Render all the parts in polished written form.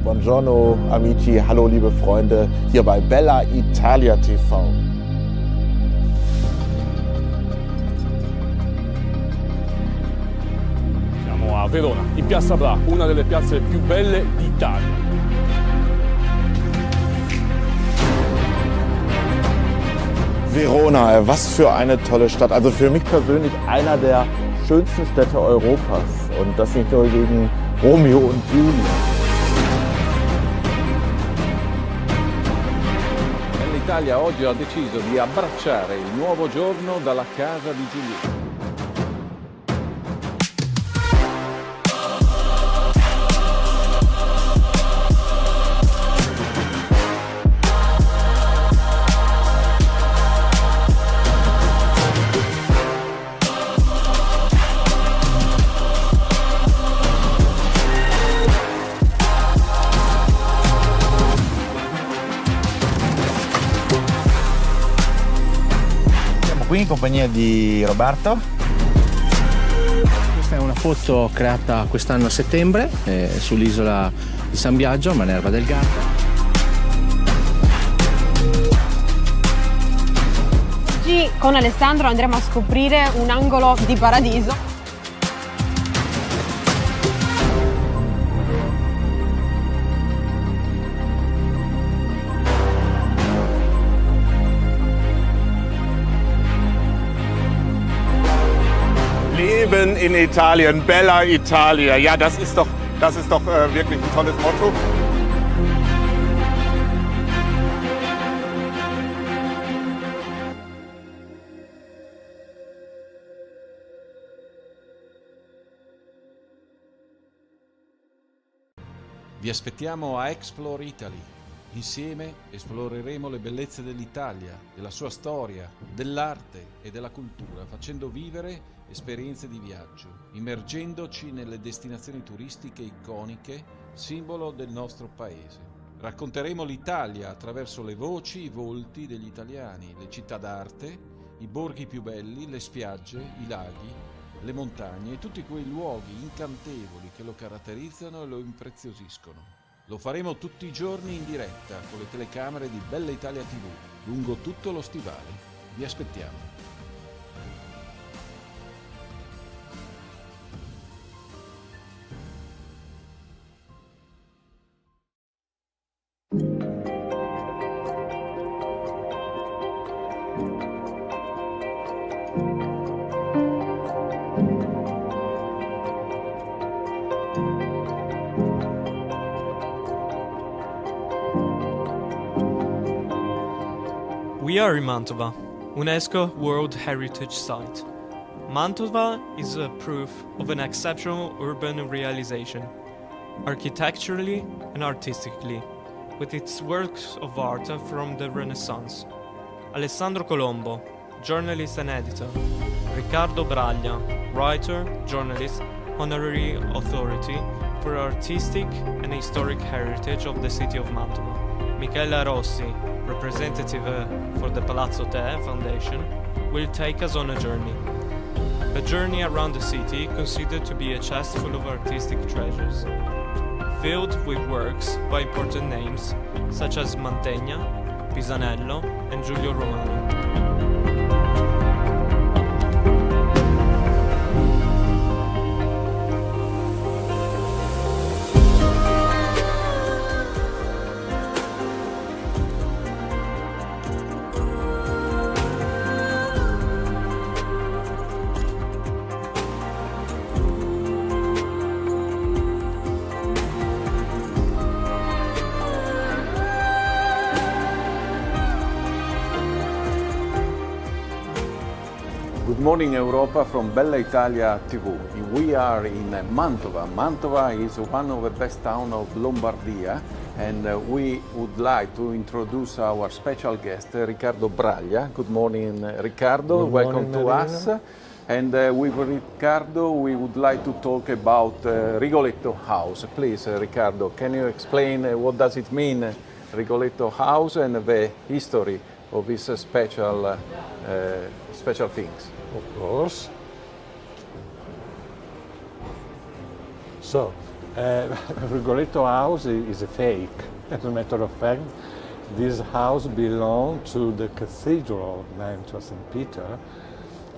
Buongiorno amici, hallo liebe Freunde, hier bei Bella Italia TV. Siamo a Verona, in Piazza Bra, una delle piazze più belle d'Italia. Verona, was für eine tolle Stadt. Also für mich persönlich einer der schönsten Städte Europas. Und das nicht nur wegen Romeo und Julia. L'Italia oggi ha deciso di abbracciare il nuovo giorno dalla casa di Giulietta. Qui in compagnia di Roberto. Questa è una foto creata quest'anno a settembre sull'isola di San Biagio, a Manerva del Garda. Oggi con Alessandro andremo a scoprire un angolo di paradiso. Leben in Italien, Bella Italia. Ja, das ist doch wirklich ein tolles Motto. Vi aspettiamo a Explore Italy. Insieme esploreremo le bellezze dell'Italia, della sua storia, dell'arte e della cultura, facendo vivere esperienze di viaggio, immergendoci nelle destinazioni turistiche iconiche, simbolo del nostro paese. Racconteremo l'Italia attraverso le voci, i volti degli italiani, le città d'arte, i borghi più belli, le spiagge, i laghi, le montagne e tutti quei luoghi incantevoli che lo caratterizzano e lo impreziosiscono. Lo faremo tutti i giorni in diretta con le telecamere di Bella Italia TV, lungo tutto lo stivale. Vi aspettiamo. We are in Mantova, UNESCO World Heritage Site. Mantova is a proof of an exceptional urban realization, architecturally and artistically, with its works of art from the Renaissance. Alessandro Colombo, journalist and editor. Riccardo Braglia, writer, journalist, honorary authority for artistic and historic heritage of the city of Mantova. Michela Rossi, representative for the Palazzo Te Foundation, will take us on a journey around the city considered to be a chest full of artistic treasures, filled with works by important names such as Mantegna, Pisanello and Giulio Romano. Good morning Europa from Bella Italia TV. We are in Mantova. Mantova is one of the best towns of Lombardia, and we would like to introduce our special guest, Riccardo Braglia. Good morning, Riccardo. Good Welcome morning, to Marina. us. And with Riccardo, we would like to talk about Rigoletto House. Please, Riccardo, can you explain what does it mean, Rigoletto House, and the history of this special things? Of course. So, Rigoletto House is a fake. As a matter of fact, this house belonged to the Cathedral of Mantua, St. Peter,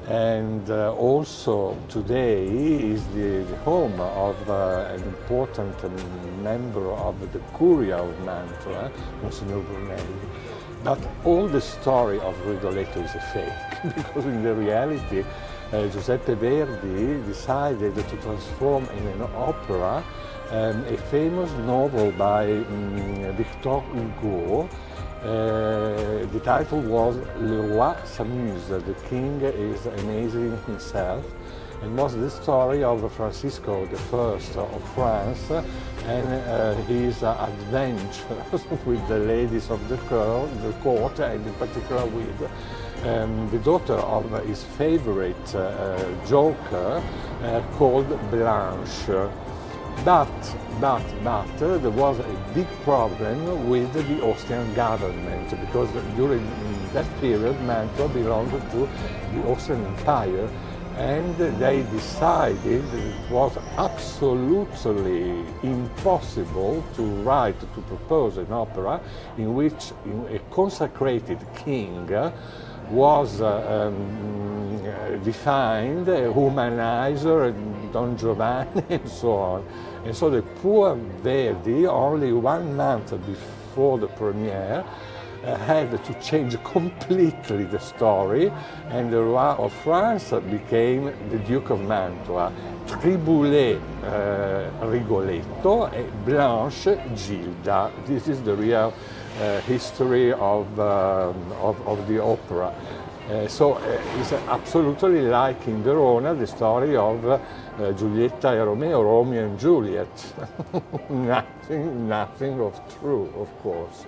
and also today is the home of an important member of the Curia of Mantua, Monsignor Brunelli. But all the story of Rigoletto is a fake, because in the reality, Giuseppe Verdi decided to transform in an opera a famous novel by Victor Hugo. The title was Le Roi s'amuse, the king is amazing himself, and was the story of Francisco I of France and his adventures with the ladies of the court, and in particular with the daughter of his favorite joker called Blanche. But there was a big problem with the Austrian government, because during that period Mantua belonged to the Austrian Empire, and they decided that it was absolutely impossible to propose an opera in which a consecrated king was defined, a humanizer, Don Giovanni, and so on. And so the poor Verdi, only 1 month before the premiere, had to change completely the story, and the Roi of France became the Duke of Mantua. Triboulet Rigoletto and Blanche Gilda. This is the real history of the opera. So it's absolutely like in Verona the story of Giulietta and Romeo and Juliet. nothing of true, of course.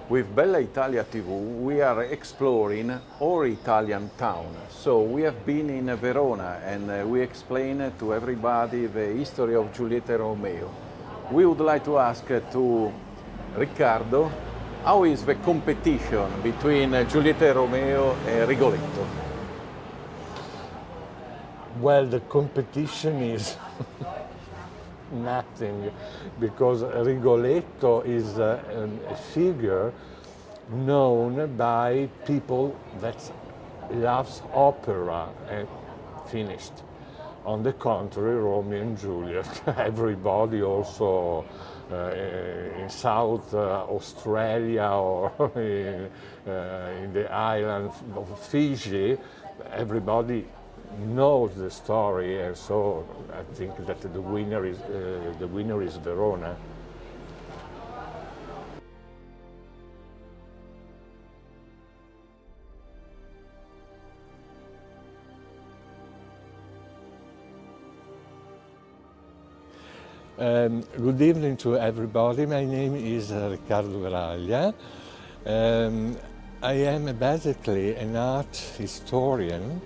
With Bella Italia TV, we are exploring all Italian town. So we have been in Verona and we explain to everybody the history of Giulietta and Romeo. We would like to ask to Riccardo, how is the competition between Giulietta and Romeo and Rigoletto? Well, the competition is nothing, because Rigoletto is a figure known by people that loves opera, and finished. On the contrary, Romeo and Juliet, everybody also in South Australia or in the island of Fiji, everybody knows the story, and so I think that the winner is Verona. Good evening to everybody. My name is Riccardo Graglia. I am basically an art historian,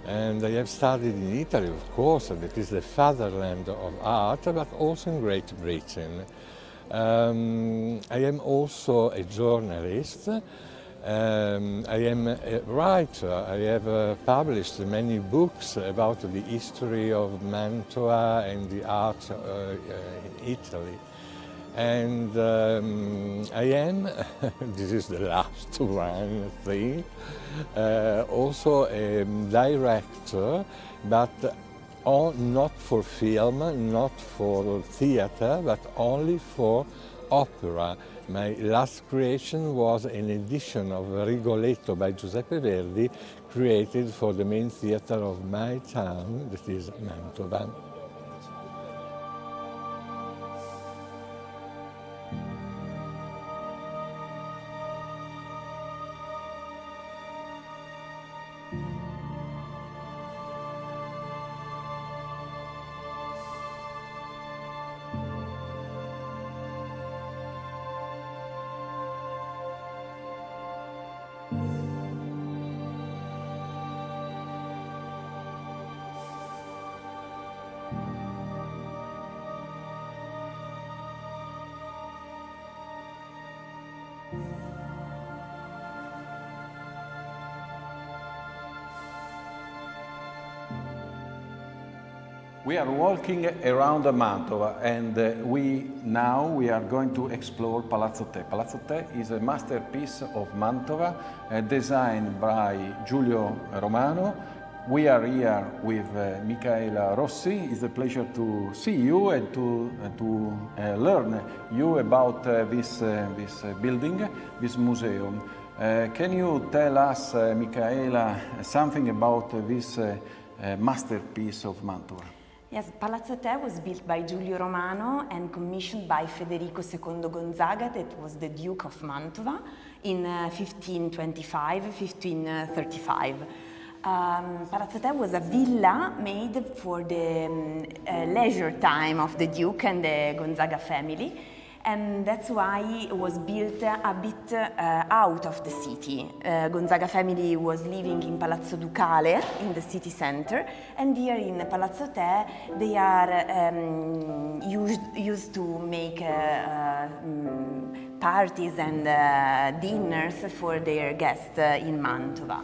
and I have studied in Italy, of course, and it is the fatherland of art, but also in Great Britain. I am also a journalist. I am a writer. I have published many books about the history of Mantua and the art in Italy. And I am, this is the last one thing, also a director, but not for film, not for theater, but only for opera. My last creation was an edition of Rigoletto by Giuseppe Verdi, created for the main theater of my town, that is Mantova. We are walking around Mantova and we are going to explore Palazzo Te. Palazzo Te is a masterpiece of Mantova designed by Giulio Romano. We are here with Michaela Rossi. It's a pleasure to see you and to learn you about this building, this museum. Can you tell us, Michaela, something about this masterpiece of Mantova? Yes, Palazzo Te was built by Giulio Romano and commissioned by Federico II Gonzaga, that was the Duke of Mantova, in 1535. Palazzo Te was a villa made for the leisure time of the Duke and the Gonzaga family, and that's why it was built a bit out of the city. Gonzaga family was living in Palazzo Ducale in the city center, and here in Palazzo Te they are used to make parties and dinners for their guests in Mantova.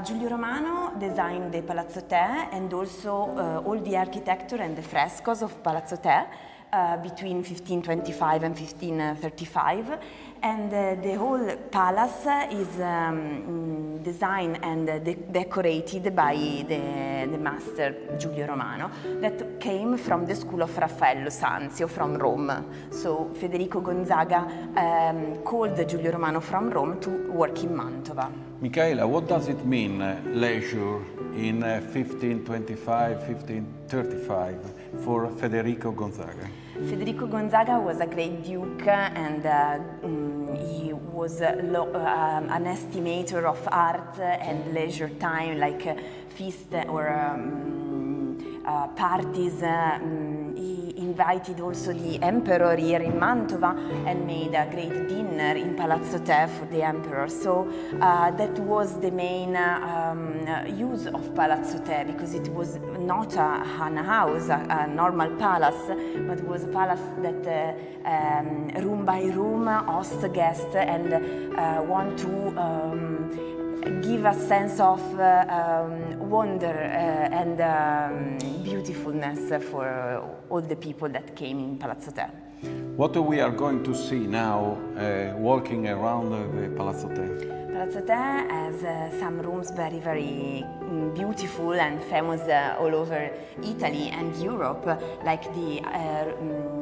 Giulio Romano designed the Palazzo Te and also all the architecture and the frescoes of Palazzo Te between 1525 and 1535, and the whole palace is designed and decorated by the master Giulio Romano, that came from the school of Raffaello Sanzio from Rome. So Federico Gonzaga called Giulio Romano from Rome to work in Mantova. Michaela, what does it mean, leisure, in 1525, 1535 for Federico Gonzaga? Federico Gonzaga was a great duke, and he was an estimator of art and leisure time, like feast or parties. He invited also the emperor here in Mantova and made a great dinner in Palazzo Te for the emperor. So that was the main use of Palazzo Te, because it was not a house, a normal palace, but it was a palace that room by room hosts guests and want to give a sense of wonder and beautifulness for all the people that came in Palazzo Te. What we are going to see now walking around the Palazzo Te? Palazzo Te has some rooms very beautiful and famous all over Italy and Europe, like the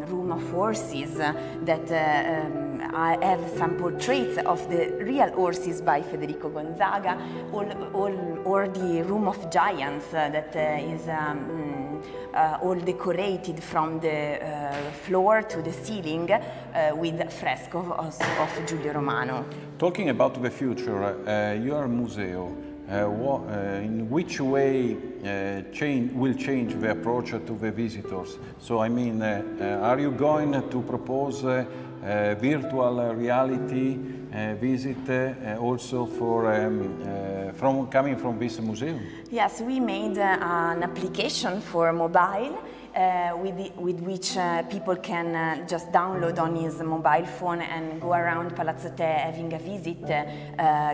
room of horses that have some portraits of the real horses by Federico Gonzaga, or the room of giants that is all decorated from the floor to the ceiling with fresco of Giulio Romano. Talking about the future, your museum, in which way will change the approach to the visitors? So, I mean, are you going to propose virtual reality visit also for coming from this museum? Yes, we made an application for mobile with which people can just download on his mobile phone and go around Palazzo Te having a visit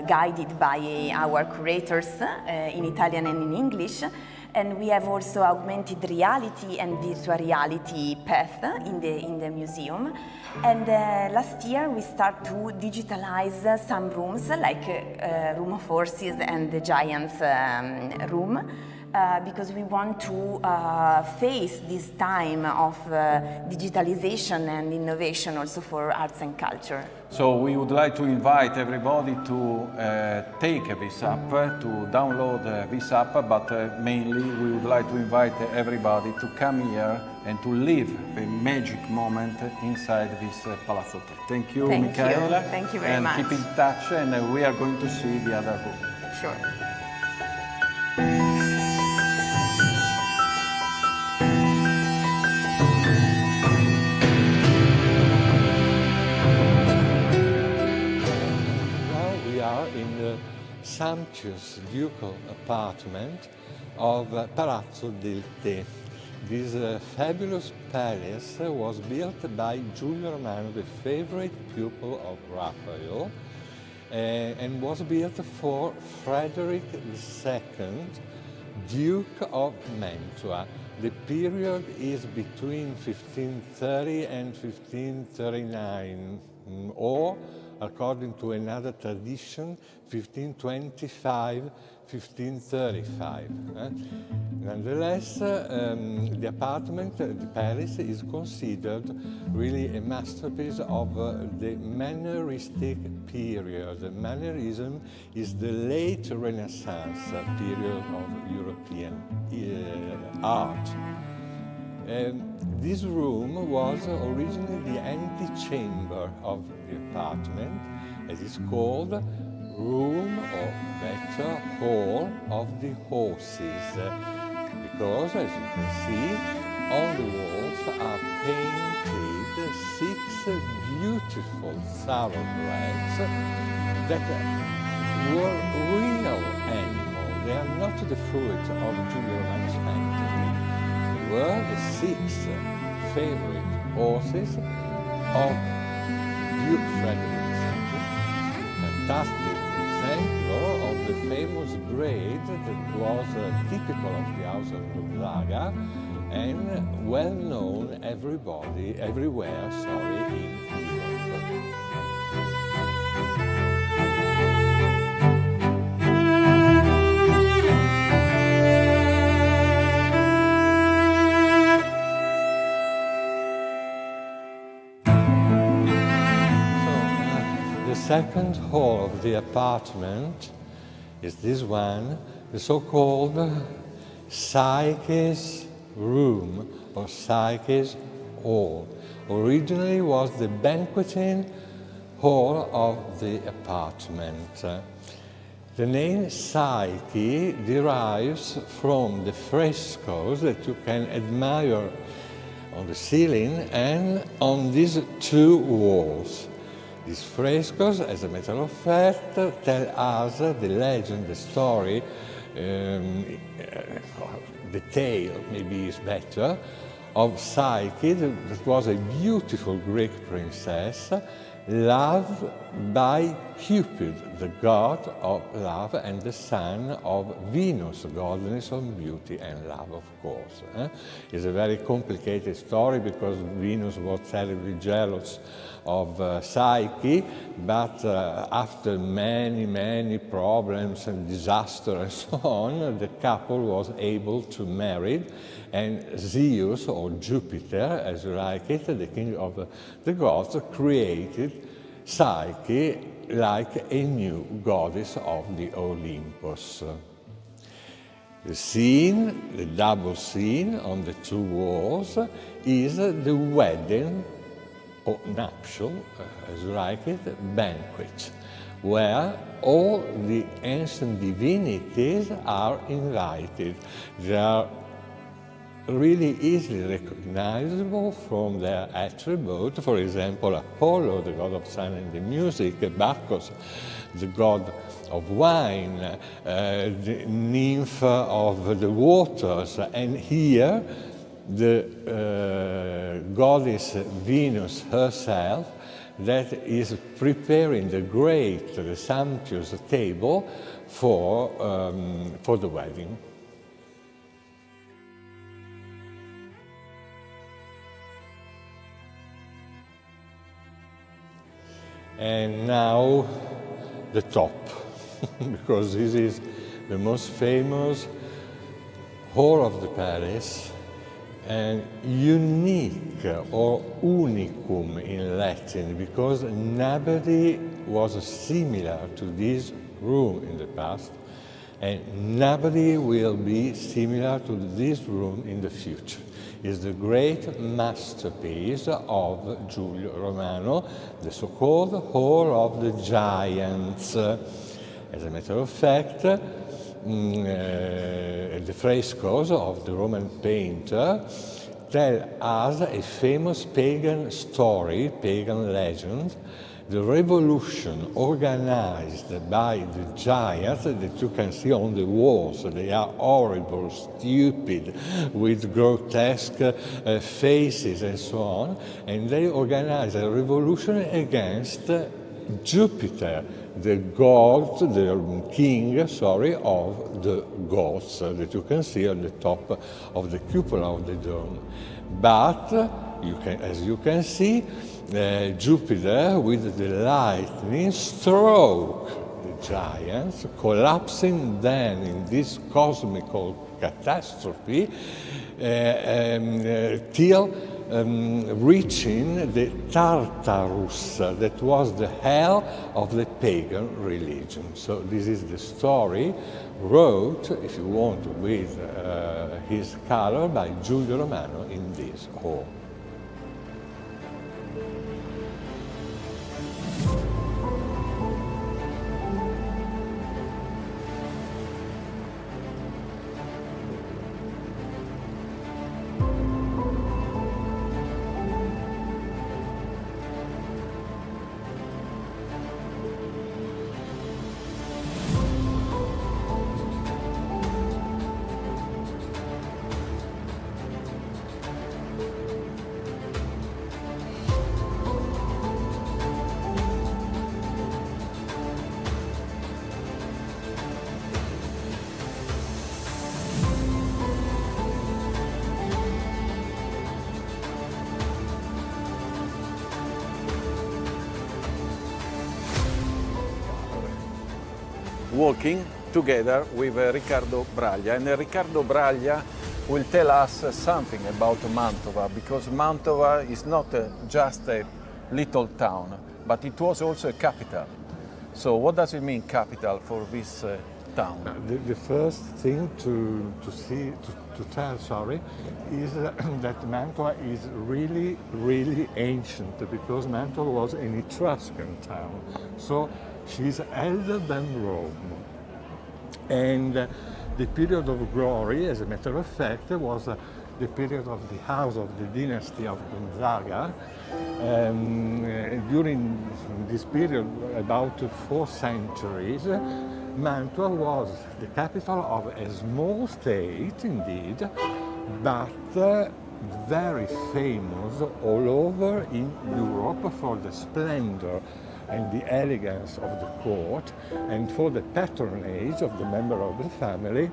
guided by our curators in Italian and in English. And we have also augmented reality and virtual reality path in the museum. And last year we start to digitalize some rooms, like room of horses and the giants room, because we want to face this time of digitalization and innovation also for arts and culture. So we would like to invite everybody to take this app, to download this app, but mainly we would like to invite everybody to come here and to live the magic moment inside this Palazzo Te. Thank you, Michaela. Thank you very much. And keep in touch, and we are going to see the other room. Sure. In the sumptuous ducal apartment of Palazzo del Te. This fabulous palace was built by Giulio Romano, the favorite pupil of Raphael, and was built for Frederick II, Duke of Mantua. The period is between 1530 and 1539, or, according to another tradition, 1525, 1535. Nonetheless, the apartment, the Paris, is considered really a masterpiece of the Manneristic period. Mannerism is the late Renaissance period of European art. This room was originally the antechamber of the apartment, as it's called, room, or better, hall of the horses, because, as you can see, on the walls are painted 6 beautiful thoroughbreds that were real animals. They are not the fruit of Giulio Romano's fantasy. They were the 6 favorite horses of Duke Frederick II, fantastic example of the famous breed that was typical of the House of Gonzaga and well known everywhere in Europe. The second hall of the apartment is this one, the so-called Psyche's room or Psyche's hall. Originally was the banqueting hall of the apartment. The name Psyche derives from the frescoes that you can admire on the ceiling and on these 2 walls. These frescoes, as a matter of fact, tell us the legend, the story, the tale maybe is better, of Psyche, that was a beautiful Greek princess, loved by Cupid, the god of love and the son of Venus, goddess of beauty and love, of course. It's a very complicated story because Venus was terribly jealous of Psyche, but after many problems and disaster and so on, the couple was able to marry, and Zeus, or Jupiter, as you like it, the king of the gods, created Psyche like a new goddess of the Olympus. The scene, the double scene on the 2 walls, is the wedding or nuptial, as you like it, banquet, where all the ancient divinities are invited. They are really easily recognizable from their attribute. For example, Apollo, the god of sun and the music, Bacchus, the god of wine, the nymph of the waters, and here the goddess Venus herself that is preparing the sumptuous table for the wedding. And now the top, because this is the most famous hall of the Paris and unique or unicum in Latin, because nobody was similar to this room in the past and nobody will be similar to this room in the future. Is the great masterpiece of Giulio Romano, the so-called Hall of the Giants. As a matter of fact, the frescoes of the Roman painter tell us a famous pagan story, pagan legend, the revolution organized by the giants that you can see on the walls. They are horrible, stupid, with grotesque faces and so on. And they organized a revolution against Jupiter, the god, the king, of the gods that you can see on the top of the cupola of the dome. But, as you can see, Jupiter with the lightning stroke the giants, collapsing then in this cosmical catastrophe till reaching the Tartarus, that was the hell of the pagan religion. So this is the story wrote, if you want, with his color by Giulio Romano in this hall. Walking together with Riccardo Braglia, and Riccardo Braglia will tell us something about Mantova, because Mantova is not just a little town, but it was also a capital. So what does it mean, capital, for this town? The first thing to tell, is that Mantova is really, really ancient, because Mantova was an Etruscan town. So she's elder than Rome. And the period of glory, as a matter of fact, was the period of the house of the dynasty of Gonzaga. During this period, about 4 centuries, Mantua was the capital of a small state, indeed, but very famous all over in Europe for the splendor and the elegance of the court, and for the patronage of the member of the family,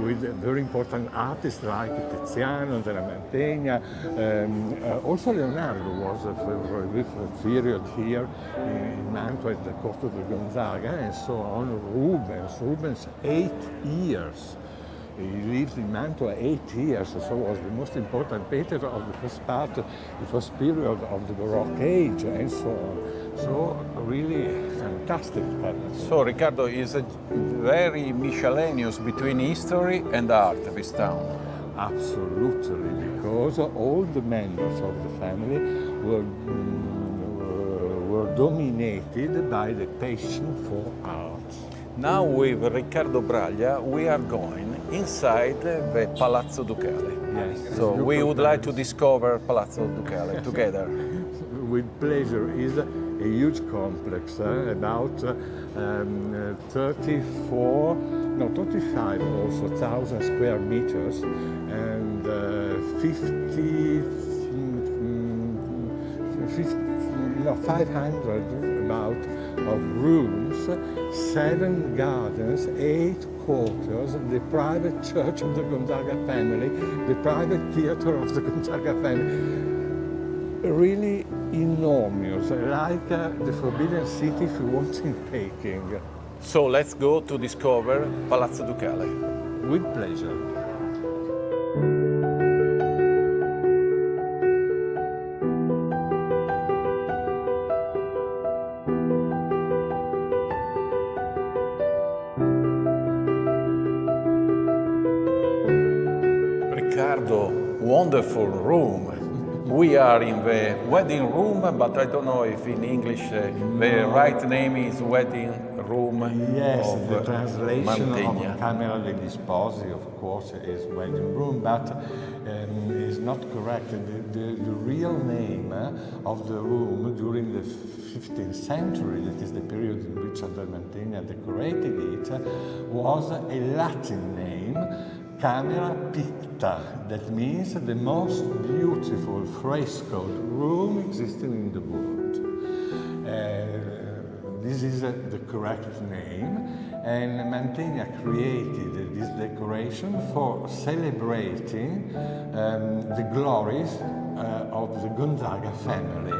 with very important artists like Tiziano, della Mantegna. Also Leonardo was for a brief period here in Mantua at the court of the Gonzaga, and so on. Rubens 8 years. He lived in Mantua 8 years, so was the most important painter of the first period of the Baroque age, and so on. So really fantastic palace. So Riccardo is very miscellaneous between history and art, this town. Absolutely, because all the members of the family were dominated by the passion for art. Now with Riccardo Braglia we are going inside the Palazzo Ducale. Yes. So we would like to discover Palazzo Ducale together. With pleasure. Is a huge complex, about 35,000 square meters, and 500 about of rooms, 7 gardens, 8 quarters, the private church of the Gonzaga family, the private theater of the Gonzaga family. Really enormous, like the Forbidden City if you want in Peking. So let's go to discover Palazzo Ducale. With pleasure. Riccardo, wonderful room. We are in the wedding room, but I don't know if in English the right name is wedding room. Yes, of the translation Mantegna. of Camera degli Sposi, of course, is wedding room, but is not correct. The real name of the room during the 15th century, that is the period in which Andrea Mantegna decorated it, was a Latin name, Camera Picta, that means the most beautiful frescoed room existing in the world. This is the correct name, and Mantegna created this decoration for celebrating the glories of the Gonzaga family.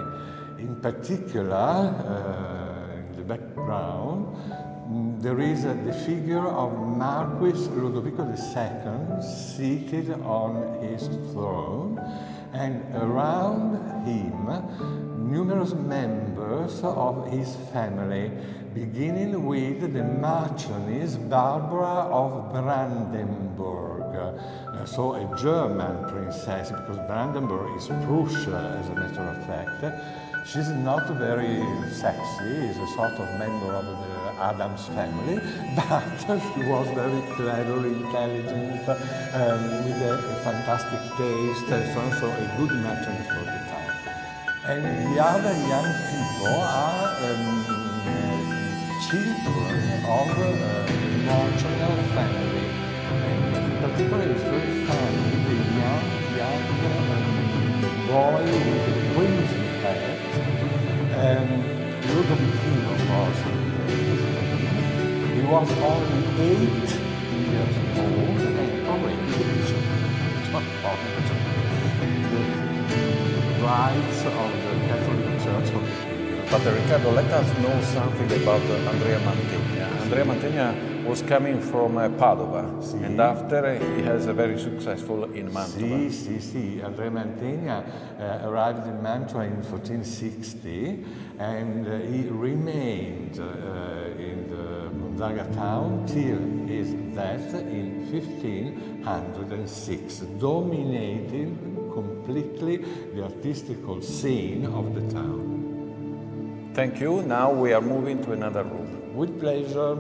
In particular, in the background, there is the figure of Marquis Ludovico II seated on his throne, and around him numerous members of his family, beginning with the Marchioness Barbara of Brandenburg, so a German princess, because Brandenburg is Prussia, as a matter of fact. She's not very sexy, is a sort of member of the Adams family, but she was very clever, intelligent, with a fantastic taste, and so on, so a good matching for the time. And the other young people are children of marginal family. And in particular, it's very funny, the young boy with the crimson hat, Ludovicino was. He was only 8 years old and already reached the rights of the Catholic Church of the period. But Riccardo, let us know something about Andrea Mantegna. Andrea Mantegna was coming from Padova, and after he has a very successful in Mantua. Sì. Andrea Mantegna arrived in Mantua in 1460, and he remained in the Gonzaga town till his death in 1506, dominating completely the artistical scene of the town. Thank you. Now we are moving to another room. With pleasure.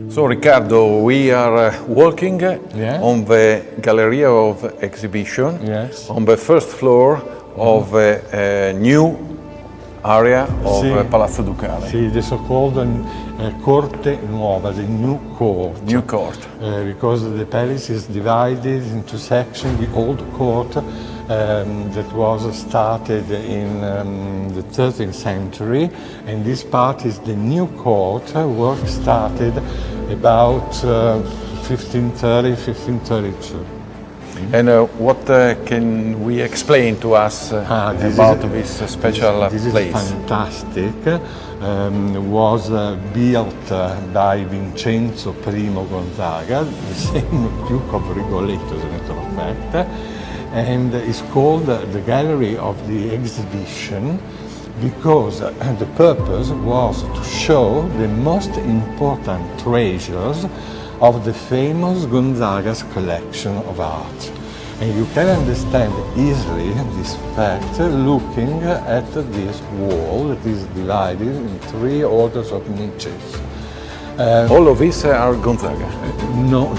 So Riccardo, we are walking on the Galleria of Exhibition, on the first floor of a new area of Palazzo Ducale. Sì, the so-called Corte Nuova, the new court. New court. Because the palace is divided into sections. The old court that was started in the 13th century, and this part is the new court. Work started about 1530, 1532. And what can we explain to us about this special place? This is fantastic. Was built by Vincenzo I Gonzaga, the same Duke of Rigoletto, as a matter of fact, and it's called the Gallery of the Exhibition because the purpose was to show the most important treasures of the famous Gonzaga's collection of art. And you can understand easily this fact looking at this wall that is divided in 3 orders of niches. All of these are Gonzaga? No.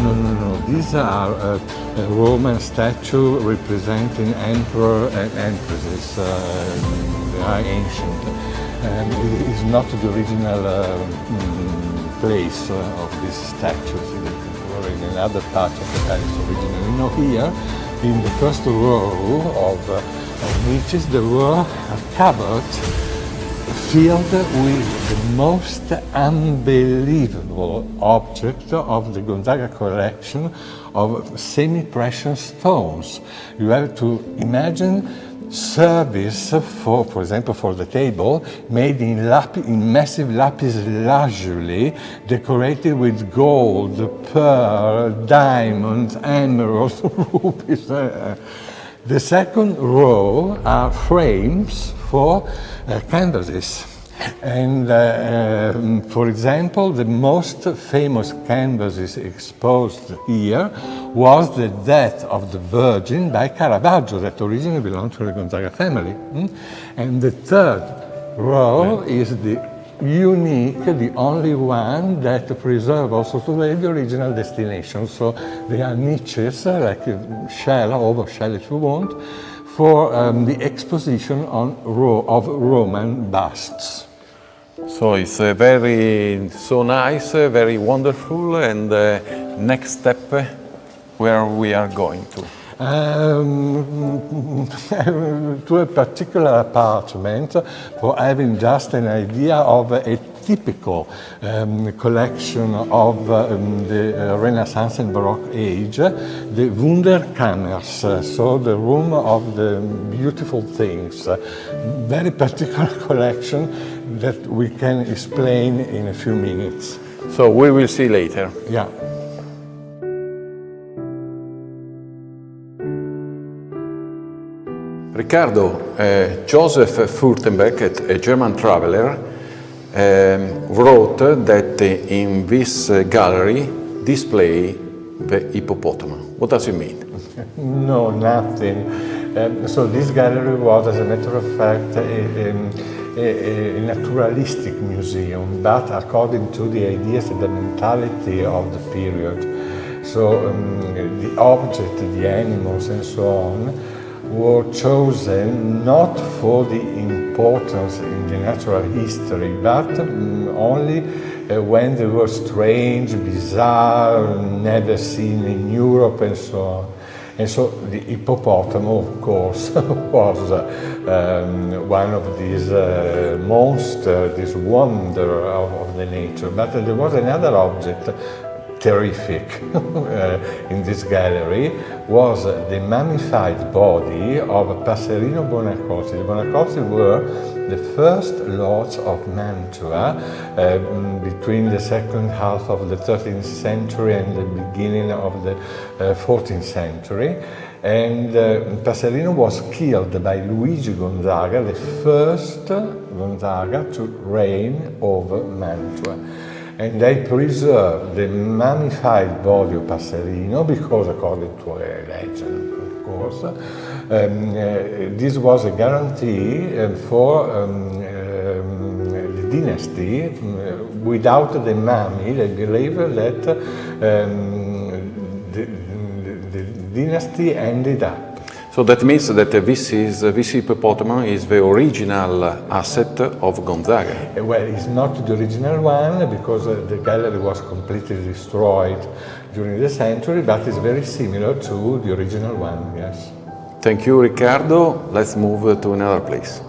These are Roman statues representing emperor and empresses. They are ancient. It is not the original place of these statues. They were in another part of the palace originally. No, here, in the first row of niches, there were cupboards filled with the most unbelievable object of the Gonzaga collection of semi-precious stones. You have to imagine service for example, for the table, made in massive lapis lazuli, decorated with gold, pearl, diamonds, emeralds, rubies. The second row are frames for canvases. And for example, the most famous canvases exposed here was the Death of the Virgin by Caravaggio, that originally belonged to the Gonzaga family. And the third row is the unique, the only one that preserves also today the original destination. So they are niches, like a shell, oval shell if you want, for the exposition of Roman busts. So it's very so nice, very wonderful. And next step, where we are going to? To a particular apartment for having just an idea of a typical collection of the Renaissance and Baroque age, the Wunderkammers, so the room of the beautiful things. Very particular collection that we can explain in a few minutes. So we will see later. Yeah. Riccardo, Joseph Furtenberg, a German traveler, wrote that in this gallery display the hippopotamus. What does it mean? No, nothing. So this gallery was, as a matter of fact, a naturalistic museum, but according to the ideas and the mentality of the period. So the object, the animals and so on, were chosen not for the importance in the natural history, but only when they were strange, bizarre, never seen in Europe and so on. And so the hippopotamus, of course, was one of these monsters, this wonder of the nature. But there was another object terrific in this gallery, was the mummified body of Passerino Buonaccorsi. The Buonaccorsi were the first lords of Mantua between the second half of the 13th century and the beginning of the 14th century. And Passerino was killed by Luigi Gonzaga, the first Gonzaga to reign over Mantua. And they preserved the mummified body of Passerino because, according to a legend, of course, this was a guarantee for the dynasty. Without the mummy, they believe that the dynasty ended up. So that means that this hippopotamus is the original asset of Gonzaga. Well, it's not the original one because the gallery was completely destroyed during the century, but it's very similar to the original one, yes. Thank you, Riccardo. Let's move to another place.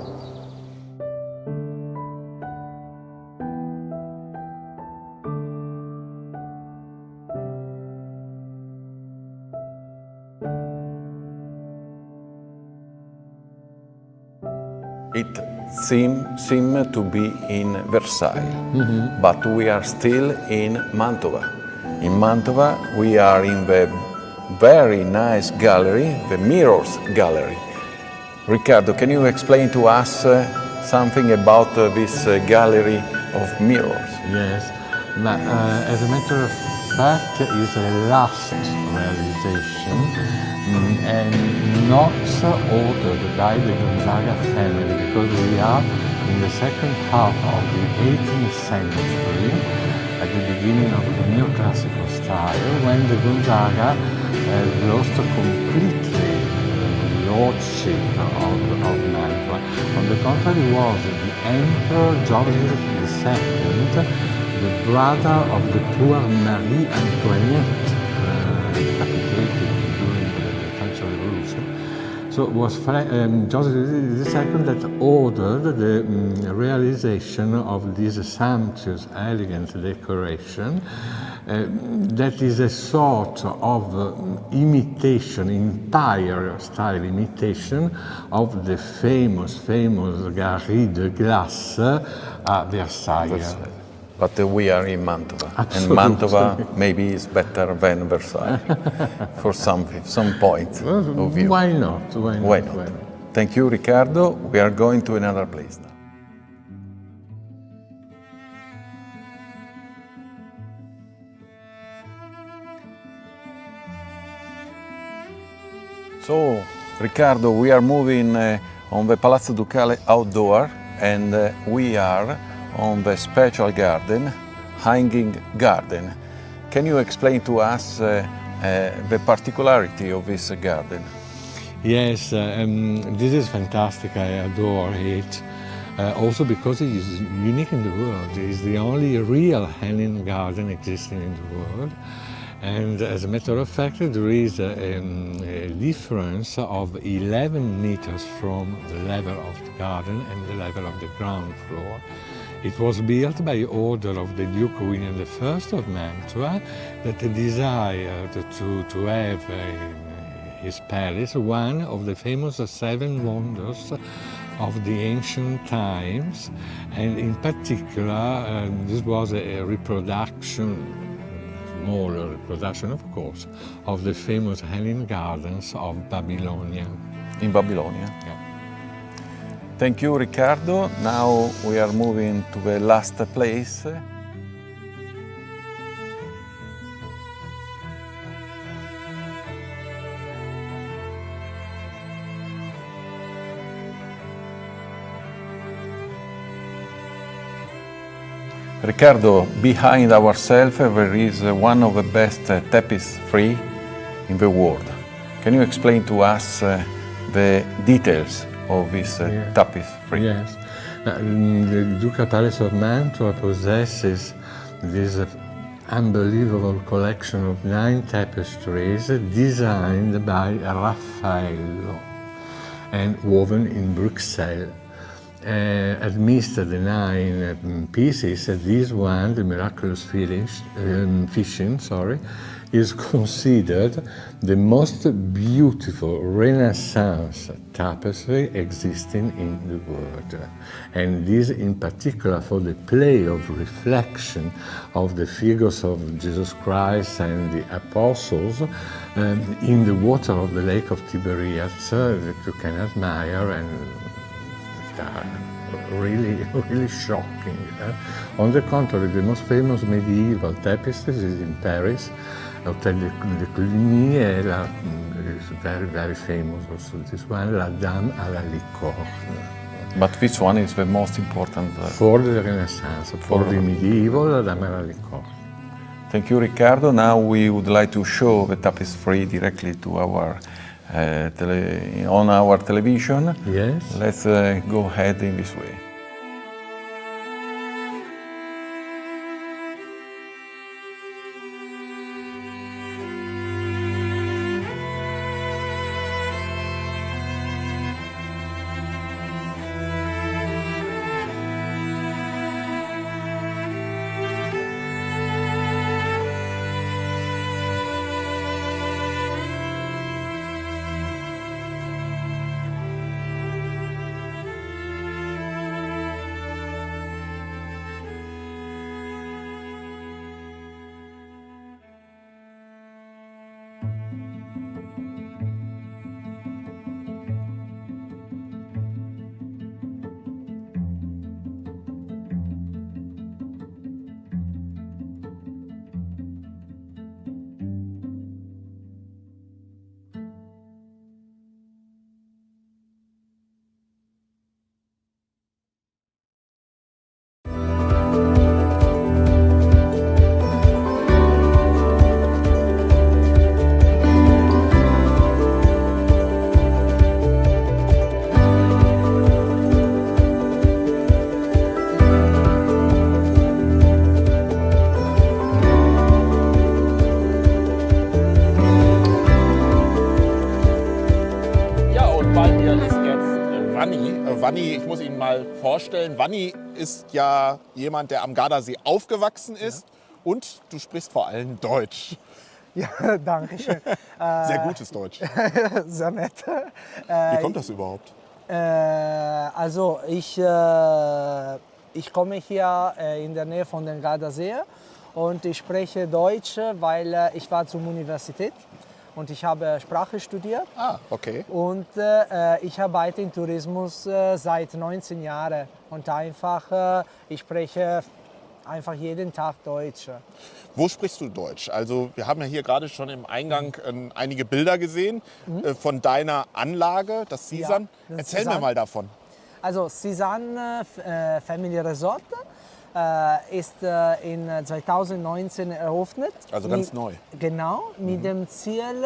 It seems to be in Versailles, but we are still in Mantova. In Mantova, we are in the very nice gallery, the Mirrors Gallery. Riccardo, can you explain to us something about this gallery of mirrors? Yes, but as a matter of fact, it's a last realization and not ordered by the Gonzaga family, because we are in the second half of the 18th century, at the beginning of the neoclassical style, when the Gonzaga lost completely the lordship of Mantua. On the contrary, was the Emperor Joseph II, the brother of the poor Marie Antoinette, decapitated during the French Revolution. So it was Joseph II that ordered the realization of this sumptuous, elegant decoration that is a sort of imitation, empire-style imitation of the famous Galerie de Glace at Versailles. But we are in Mantova, Absolutely. and Mantova maybe is better than Versailles for some point of view. Why not? Why not? Thank you, Riccardo. We are going to another place now. So, Riccardo, we are moving on the Palazzo Ducale outdoor, and we are on the special garden, hanging garden. Can you explain to us the particularity of this garden? Yes, this is fantastic. I adore it. Also because it is unique in the world. It is the only real hanging garden existing in the world. And as a matter of fact, there is a difference of 11 meters from the level of the garden and the level of the ground floor. It was built by order of the Duke William I of Mantua, that desired to have in his palace one of the famous 7 wonders of the ancient times, and in particular this was a reproduction, smaller reproduction of course, of the famous Hanging Gardens of Babylonia. In Babylonia? Yeah. Thank you, Riccardo. Now we are moving to the last place. Riccardo, behind ourselves there is one of the best tapestry in the world. Can you explain to us the details of this tapestry? Yes. The Ducal Palace of Mantua possesses this unbelievable collection of 9 tapestries designed by Raffaello and woven in Bruxelles. Amidst the 9 pieces, this one, the Miraculous Fishing, is considered the most beautiful Renaissance tapestry existing in the world. And this in particular for the play of reflection of the figures of Jesus Christ and the apostles in the water of the Lake of Tiberias that you can admire, and really shocking. On the contrary, the most famous medieval tapestry is in Paris. Hotel de Cluny is very famous also. This one, La Dame à la Licorne. But this one is the most important. For the Renaissance, for the medieval, La Dame à la Licorne. Thank you, Riccardo. Now we would like to show the tapestry directly to our on our television. Yes. Let's go ahead in this way. Vanni, ich muss Ihnen mal vorstellen, Vanni ist ja jemand, der am Gardasee aufgewachsen ist und du sprichst vor allem Deutsch. Ja, danke schön. Sehr gutes Deutsch. Sehr nett. Wie kommt das überhaupt? Also ich komme hier in der Nähe von den Gardasee und ich spreche Deutsch, weil ich war zur Universität und ich habe Sprache studiert. Ah, okay. Und ich arbeite im Tourismus seit 19 Jahren und einfach, ich spreche einfach jeden Tag Deutsch. Wo sprichst du Deutsch? Also wir haben ja hier gerade schon im Eingang einige Bilder gesehen von deiner Anlage, das Sisan. Ja, das Erzähl Sisan. mir mal davon. Also Sisan Family Resort ist in 2019 eröffnet. Also ganz neu. Genau, mit dem Ziel,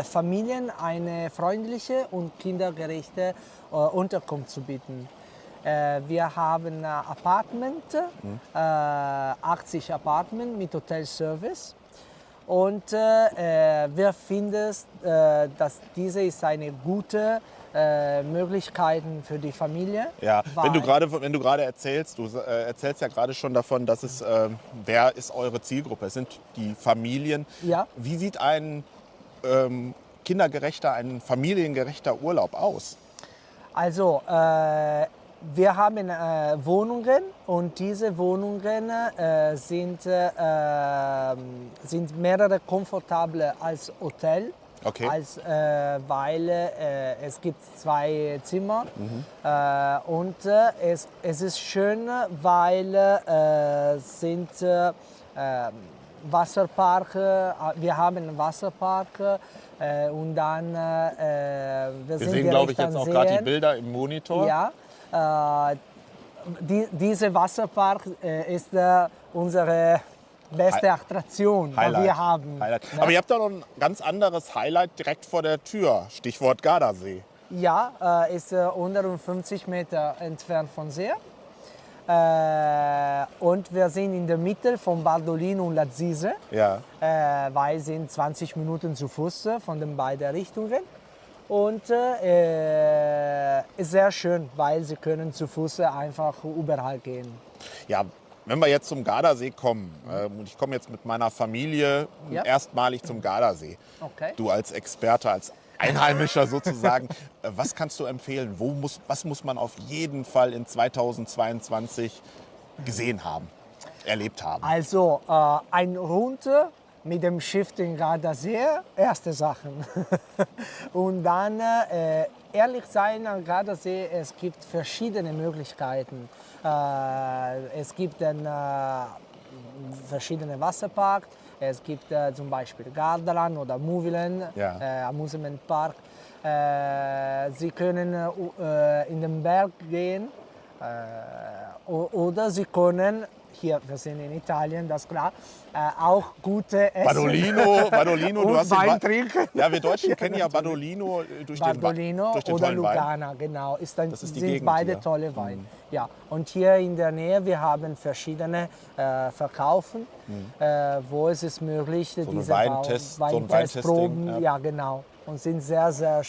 Familien eine freundliche und kindergerechte Unterkunft zu bieten. Wir haben Apartment, 80 Apartment mit Hotelservice. Und wir finden, dass diese ist eine gute Möglichkeit für die Familie. Ja, wenn du gerade erzählst, du erzählst ja gerade schon davon, dass es, wer ist eure Zielgruppe? Es sind die Familien. Ja. Wie sieht ein kindergerechter, ein familiengerechter Urlaub aus? Also, wir haben Wohnungen und diese Wohnungen sind mehrere komfortabler als Hotel. Okay. Weil es gibt 2 Zimmer und es ist schön, weil sind Wasserpark, wir haben einen Wasserpark und dann wir sehen, glaube ich, jetzt auch gerade die Bilder im Monitor. Ja, diese Wasserpark ist unsere beste Attraktion, die wir haben. Highlight. Aber ihr habt da noch ein ganz anderes Highlight direkt vor der Tür, Stichwort Gardasee. Ja, ist 150 Meter entfernt von See. Und wir sind in der Mitte von Bardolino und Lazise, ja. Weil sind 20 Minuten zu Fuß von den beiden Richtungen. Und ist sehr schön, weil sie können zu Fuß einfach überall gehen. Ja, wenn wir jetzt zum Gardasee kommen, und ich komme jetzt mit meiner Familie erstmalig zum Gardasee. Okay. Du als Experte, als Einheimischer sozusagen, was kannst du empfehlen? Was muss man auf jeden Fall in 2022 gesehen haben, erlebt haben? Also ein Runde mit dem Schiff den Gardasee, erste Sachen. Und dann ehrlich sein am Gardasee, es gibt verschiedene Möglichkeiten. Es gibt verschiedene Wasserparks. Es gibt zum Beispiel Gardaland oder Moviland, Amusement Park. Sie können in den Berg gehen oder Sie können, hier, wir sind in Italien, das ist klar, auch gute Essen. Badolino, und du hast Wein trinken. Ja, wir Deutschen kennen ja Badolino durch den oder tollen Lugana, Wein. Genau. Das ist die sind Gegend beide hier. tolle Weine. Ja. Und hier in der Nähe, wir haben verschiedene Verkaufen, wo es ist möglich, diese Weintestproben, ja genau. Und sind sehr, sehr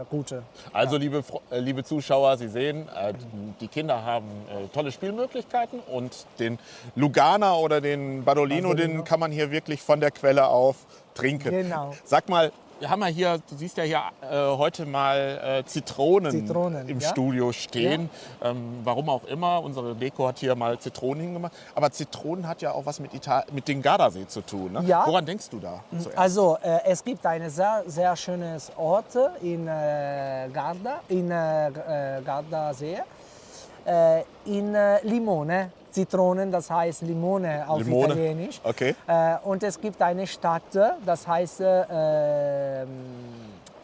gute. Also liebe Zuschauer, Sie sehen, die Kinder haben tolle Spielmöglichkeiten und den Lugana oder den Badolino, den kann man hier wirklich von der Quelle auf trinken. Genau. Sag mal, wir haben ja hier, du siehst ja hier heute mal Zitronen im Studio stehen. Ja. Warum auch immer, unsere Deko hat hier mal Zitronen hingemacht. Aber Zitronen hat ja auch was mit dem Gardasee zu tun. Ne? Ja. Woran denkst du da zuerst? Also es gibt einen sehr, sehr schönes Ort in Gardasee, in Limone. Zitronen, das heißt Limone auf Italienisch. Okay. Und es gibt eine Stadt, das heißt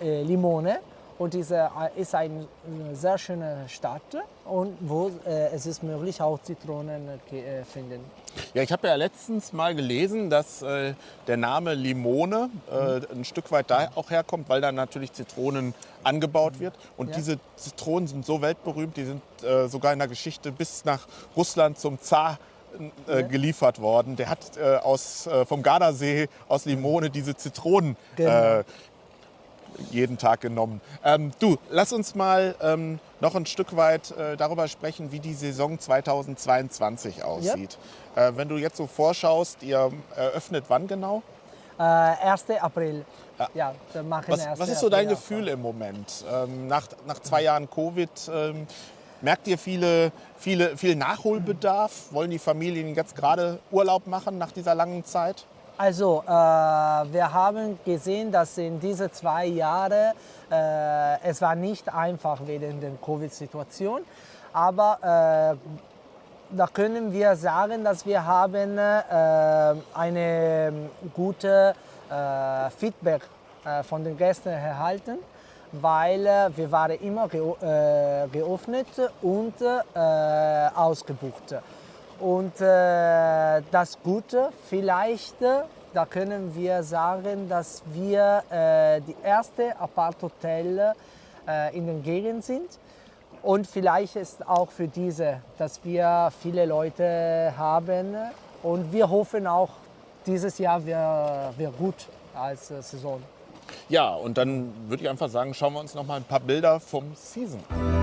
Limone. Und diese ist eine sehr schöne Stadt, und wo es ist möglich, auch Zitronen finden. Ja, ich habe ja letztens mal gelesen, dass der Name Limone ein Stück weit da auch herkommt, weil da natürlich Zitronen angebaut wird. Und diese Zitronen sind so weltberühmt, die sind sogar in der Geschichte bis nach Russland zum Zar geliefert worden. Der hat vom Gardasee aus Limone diese Zitronen jeden Tag genommen. Du, lass uns mal noch ein Stück weit darüber sprechen, wie die Saison 2022 aussieht. Wenn du jetzt so vorschaust, ihr eröffnet wann genau? 1. April. Ja, wir machen was ist so dein Gefühl im Moment? Nach 2 Jahren Covid, merkt ihr viel Nachholbedarf? Wollen die Familien jetzt gerade Urlaub machen nach dieser langen Zeit? Also, wir haben gesehen, dass in diesen 2 Jahren es war nicht einfach wegen der Covid-Situation, aber da können wir sagen, dass wir haben eine gute Feedback von den Gästen erhalten, weil wir waren immer geöffnet und ausgebucht. Und das Gute vielleicht, da können wir sagen, dass wir die erste Apart-Hotel in der Gegend sind. Und vielleicht ist auch für diese, dass wir viele Leute haben. Und wir hoffen auch, dieses Jahr wäre gut als Saison. Ja, und dann würde ich einfach sagen, schauen wir uns noch mal ein paar Bilder vom Season an.